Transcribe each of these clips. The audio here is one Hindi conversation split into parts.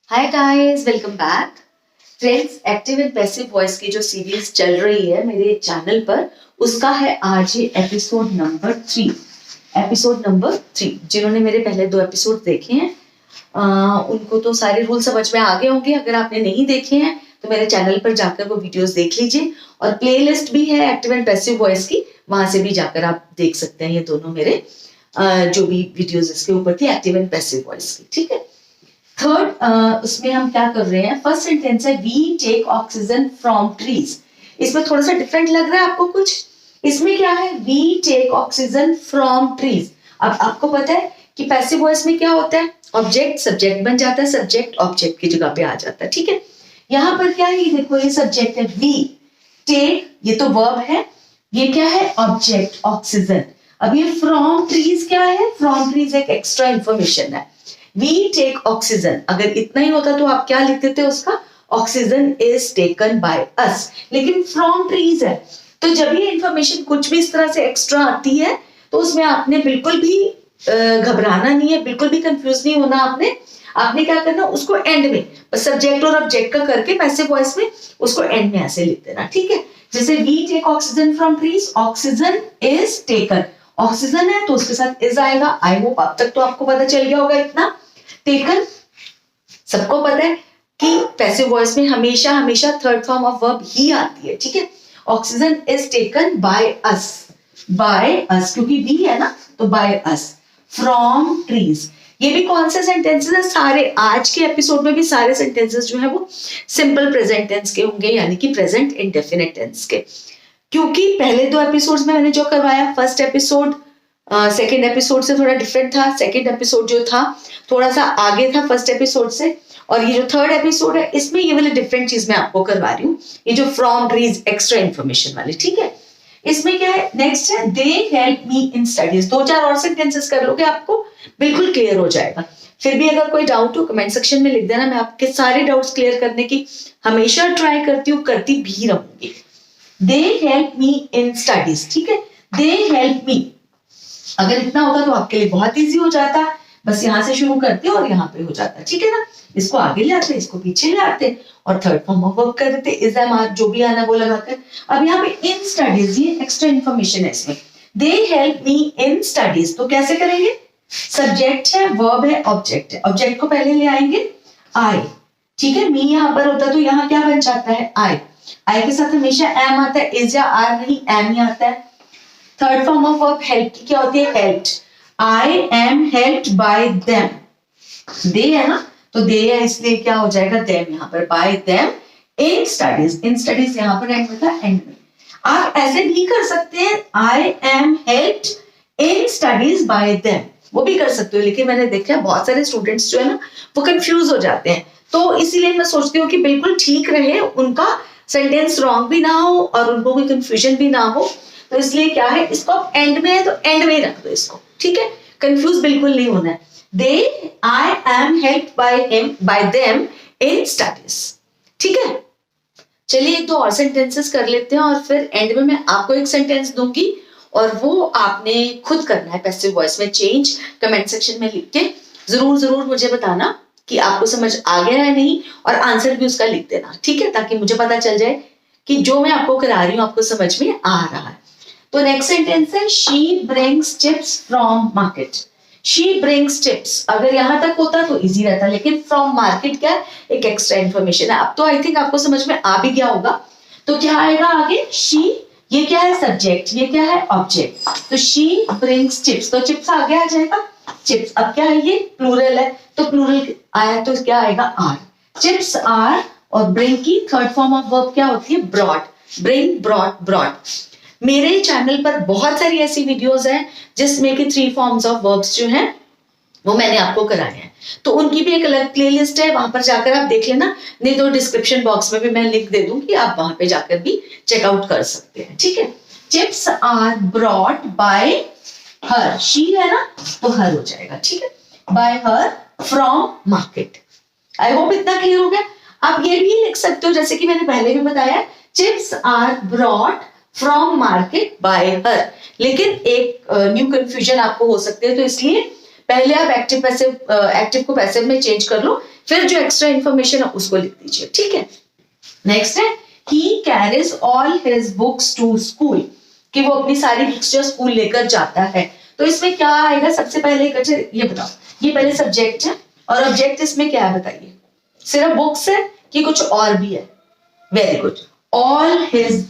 Hi guys, welcome back friends. Active and passive voice की जो सीरीज चल रही है मेरे चैनल पर, उसका है आज ये एपिसोड नंबर 3। जिन्होंने मेरे पहले 2 एपिसोड देखे हैं उनको तो सारे रूल समझ में आ गए होंगे। अगर आपने नहीं देखे हैं तो मेरे चैनल पर जाकर वो वीडियोस देख लीजिए, और प्लेलिस्ट भी है एक्टिव एंड पैसिव वॉइस की, वहां से भी जाकर आप देख सकते हैं ये दोनों मेरे जो भी वीडियोस इसके ऊपर थी एक्टिव एंड पैसिव वॉइस की। ठीक है, थर्ड उसमें हम क्या कर रहे हैं, फर्स्ट सेंटेंस है we take oxygen from trees. इसमें थोड़ा सा डिफरेंट लग रहा है आपको कुछ। इसमें क्या है, we take oxygen from trees. अब आपको पता है कि पैसिव वॉइस में क्या होता है, ऑब्जेक्ट सब्जेक्ट बन जाता है, सब्जेक्ट ऑब्जेक्ट की जगह पे आ जाता है। ठीक है, यहाँ पर क्या है, ये देखो ये सब्जेक्ट है वी टेक, ये तो वर्ब है, ये क्या है ऑब्जेक्ट ऑक्सीजन। अब ये फ्रॉम ट्रीज क्या है, फ्रॉम ट्रीज एक एक्स्ट्रा इंफॉर्मेशन है। वी टेक ऑक्सीजन, अगर इतना ही होता तो आप क्या लिख देते उसका, oxygen is taken by us, लेकिन फ्रॉम ट्रीज है। तो जब ये इंफॉर्मेशन कुछ भी इस तरह से एक्स्ट्रा आती है तो उसमें आपने बिल्कुल भी घबराना नहीं है, बिल्कुल भी कंफ्यूज नहीं होना। आपने क्या करना, उसको एंड में सब्जेक्ट और ऑब्जेक्ट का करके पैसिव वॉइस में उसको एंड में ऐसे लिख देना। ठीक है, जैसे we take oxygen from trees, oxygen is taken, oxygen है तो उसके साथ इज आएगा। आई होप अब तक तो आपको पता चल गया होगा इतना। टेकन, सबको पता है कि पैसिव वॉइस में हमेशा हमेशा थर्ड फॉर्म ऑफ वर्ब ही आती है। ठीक है, oxygen is taken by us, क्योंकि वी है ना, तो बाय अस फ्रॉम ट्रीज। ये भी कौन से सेंटेंसेस है, सारे आज के एपिसोड में भी सारे सेंटेंसेस जो है वो सिंपल प्रेजेंट टेंस के होंगे, यानी कि प्रेजेंट इंडेफिनिट टेंस के। क्योंकि पहले 2 एपिसोड्स में मैंने जो करवाया, फर्स्ट एपिसोड सेकेंड एपिसोड से थोड़ा डिफरेंट था। सेकेंड एपिसोड जो था थोड़ा सा आगे था फर्स्ट एपिसोड से, और ये जो थर्ड एपिसोड है इसमें ये वाली डिफरेंट चीज मैं आपको करवा रही हूँ, ये जो फ्रॉम ट्रीज एक्स्ट्रा इन्फॉर्मेशन वाली। ठीक है, इसमें क्या है, नेक्स्ट है they help me in studies. 2-4 और सेंटेंसेस कर लोगे आपको बिल्कुल क्लियर हो जाएगा। फिर भी अगर कोई डाउट हो कमेंट सेक्शन में लिख देना, मैं आपके सारे डाउट्स क्लियर करने की हमेशा ट्राई करती हूँ, करती भी रहूंगी। They help me in studies. ठीक है, दे हेल्प मी, अगर इतना होता तो आपके लिए बहुत इजी हो जाता, बस यहां से शुरू करते और यहाँ पे हो जाता। ठीक है ना, इसको आगे ले आते, इसको पीछे ले आते और थर्ड फॉर्म ऑफ वर्ब कर देते, इज एम आर जो भी आना वो लगाकर। अब यहाँ पे इन स्टडीज, ये एक्स्ट्रा इंफॉर्मेशन है इसमें। They help me in studies, तो कैसे करेंगे, सब्जेक्ट है, वर्ब है, ऑब्जेक्ट है, ऑब्जेक्ट को पहले ले आएंगे आई। ठीक है, मी यहाँ पर होता तो यहाँ क्या बन जाता है, आई। आई के साथ हमेशा एम आता है, इज या आर नहीं, एम ही आता है। Third form of verb help की क्या होती है, helped. I am helped by them, दे है ना, तो दे है इसलिए क्या हो जाएगा, देम यहाँ पर, bye them in studies. In studies यहाँ पर एंड में था, एंड में। आप ऐसे भी कर सकते हैं, आई am helped in studies bye them, वो भी कर सकते हो, लेकिन मैंने देखा है बहुत सारे स्टूडेंट्स जो है ना वो कंफ्यूज हो जाते हैं, तो इसीलिए मैं सोचती हूँ कि बिल्कुल ठीक रहे, उनका सेंटेंस रॉन्ग भी ना हो और उनको कोई कंफ्यूजन भी ना हो। तो इसलिए क्या है, इसको एंड में है तो एंड में ही रख दो इसको। ठीक है, कंफ्यूज बिल्कुल नहीं होना है। दे I am helped by him by them in studies. ठीक है, चलिए 1-2 और सेंटेंसेस कर लेते हैं और फिर एंड में मैं आपको एक सेंटेंस दूंगी और वो आपने खुद करना है पैसिव वॉइस में चेंज। कमेंट सेक्शन में लिख के जरूर मुझे बताना कि आपको समझ आ गया है नहीं, और आंसर भी उसका लिख देना। ठीक है, ताकि मुझे पता चल जाए कि जो मैं आपको करा रही हूँ आपको समझ में आ रहा है। तो नेक्स्ट सेंटेंस है she brings chips from market. She brings chips, अगर यहां तक होता तो इजी रहता, लेकिन फ्रॉम मार्केट क्या है, एक एक्स्ट्रा इन्फॉर्मेशन है। अब तो आई थिंक आपको समझ में आ भी गया होगा। तो क्या आएगा आगे, शी, ये क्या है सब्जेक्ट, ये क्या है ऑब्जेक्ट, तो शी ब्रिंग्स चिप्स, तो चिप्स आगे आ जाएगा, चिप्स। अब क्या है, ये प्लूरल है तो प्लूरल आया तो क्या आएगा, आर। चिप्स आर, और ब्रिंग की थर्ड फॉर्म ऑफ वर्ब क्या होती है, ब्रॉड। Bring, brought, brought. मेरे चैनल पर बहुत सारी ऐसी वीडियोस हैं जिसमें कि 3 फॉर्म्स ऑफ वर्ब्स जो हैं वो मैंने आपको कराए हैं, तो उनकी भी एक अलग प्लेलिस्ट है, वहां पर जाकर आप देख लेना, नहीं तो डिस्क्रिप्शन बॉक्स में भी मैं लिंक दे दूंगी, आप वहां पे जाकर भी चेकआउट कर सकते हैं। ठीक है, chips are brought by her, she है ना तो हर हो जाएगा। ठीक है, by her from market. I hope इतना क्लियर हो गया। आप ये भी लिख सकते हो जैसे कि मैंने पहले भी बताया, chips are brought from market by her, लेकिन एक न्यू कंफ्यूजन आपको हो सकती है, तो इसलिए पहले आप एक्टिव को पैसिव में चेंज कर लो, फिर जो एक्स्ट्रा इन्फॉर्मेशन है उसको लिख दीजिए, ठीक है। नेक्स्ट है he carries all his books to school, कि वो अपनी सारी बुक्स जो स्कूल लेकर जाता है। तो इसमें क्या आएगा, सबसे पहले ये बताओ, ये पहले सब्जेक्ट है और ऑब्जेक्ट इसमें क्या है बताइए, सिर्फ बुक्स है कि कुछ और भी है? Very good, all his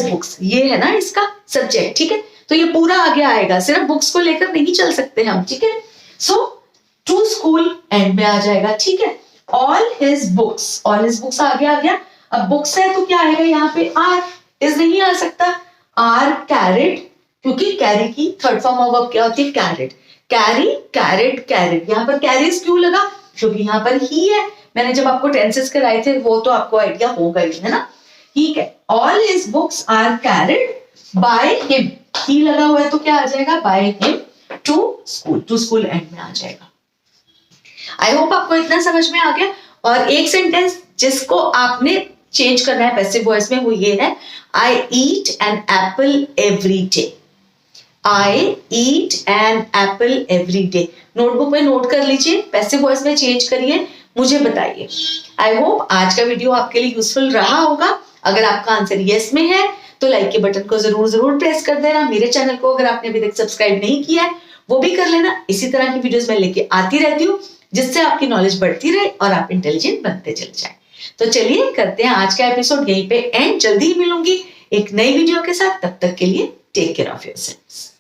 books, ये है ना इसका सब्जेक्ट, ठीक है। तो ये पूरा आगे आएगा, सिर्फ बुक्स को लेकर नहीं चल सकते हम, ठीक है। सो टू स्कूल एंड में आ जाएगा, ठीक है। ऑल हिज बुक्स आगे आ गया। अब बुक्स है तो क्या आएगा यहाँ पे, आर, इज नहीं आ सकता, आर कैरिड, क्योंकि कैरी की थर्ड फॉर्म ऑफ वर्ब क्या होती है, कैरिड। कैरी, कैरिड, कैरिड, यहाँ पर कैरीज क्यों लगा, क्योंकि यहाँ पर ही है। मैंने जब आपको टेंसेस कराए थे वो तो आपको आइडिया होगा ही, है ना, ठीक है। All his books are carried by him, ही लगा हुआ है तो क्या आ जाएगा, by him to school and में आ जाएगा। आई होप आपको इतना समझ में आ गया। और एक सेंटेंस जिसको आपने चेंज करना है पैसिव वॉइस में वो ये है, I eat an apple every day. I eat an apple every day, notebook में नोट कर लीजिए, पैसिव वॉइस में चेंज करिए, मुझे बताइए। आई होप आज का वीडियो आपके लिए यूजफुल रहा होगा। अगर आपका आंसर यस में है तो लाइक के बटन को जरूर प्रेस कर देना। मेरे चैनल को अगर आपने अभी तक सब्सक्राइब नहीं किया है वो भी कर लेना। इसी तरह की वीडियोस मैं लेके आती रहती हूँ जिससे आपकी नॉलेज बढ़ती रहे और आप इंटेलिजेंट बनते चले जाएं। तो चलिए करते हैं आज का एपिसोड यहीं पे एंड। जल्दी ही मिलूंगी एक नई वीडियो के साथ, तब तक के लिए टेक केयर ऑफ योरसेल्व्स।